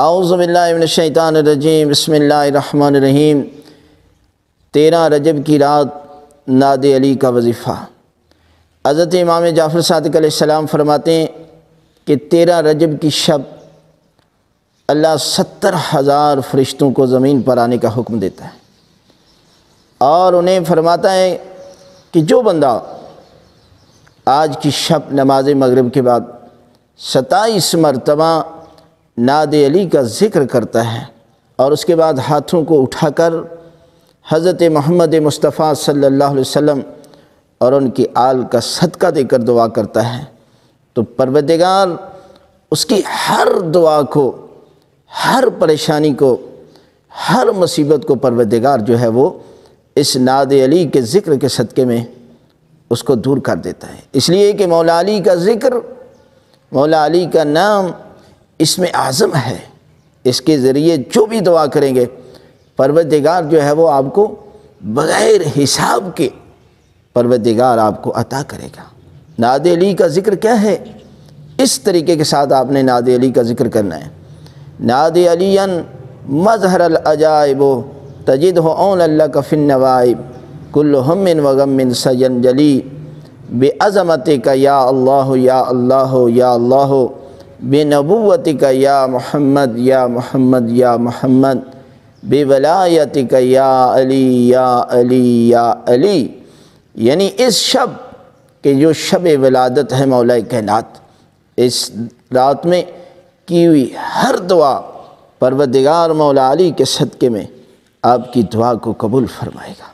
اعوذ باللہ من الشیطان الرجیم، بسم اللہ الرحمن الرحیم۔ 13 رجب کی رات ناد علی کا وظیفہ۔ حضرت امام جعفر صادق علیہ السلام فرماتے ہیں کہ 13 رجب کی شب اللہ 70,000 فرشتوں کو زمین پر آنے کا حکم دیتا ہے، اور انہیں فرماتا ہے کہ جو بندہ آج کی شب نماز مغرب کے بعد 27 مرتبہ ناد علی کا ذکر کرتا ہے اور اس کے بعد ہاتھوں کو اٹھا کر حضرت محمد مصطفیٰ صلی اللہ علیہ وسلم اور ان کی آل کا صدقہ دے کر دعا کرتا ہے، تو پروردگار اس کی ہر دعا کو، ہر پریشانی کو، ہر مصیبت کو پروردگار جو ہے وہ اس ناد علی کے ذکر کے صدقے میں اس کو دور کر دیتا ہے۔ اس لیے کہ مولا علی کا ذکر، مولا علی کا نام اسم اعظم ہے، اس کے ذریعے جو بھی دعا کریں گے پروردگار جو ہے وہ آپ کو بغیر حساب کے پروردگار آپ کو عطا کرے گا۔ ناد علی کا ذکر کیا ہے؟ اس طریقے کے ساتھ آپ نے ناد علی کا ذکر کرنا ہے۔ ناد علی مظہر العجائب تجدہ اون لک فی النوائب کل ہم و غم سینجلی بعظمتک یا اللہ یا اللہ یا اللہ بنبوتک یا محمد یا محمد یا محمد بولایتک یا علی یا علی یا علی۔ یعنی اس شب کہ جو شب ولادت ہے مولا کائنات، اس رات میں کی ہوئی ہر دعا پروردگار مولا علی کے صدقے میں آپ کی دعا کو قبول فرمائے گا۔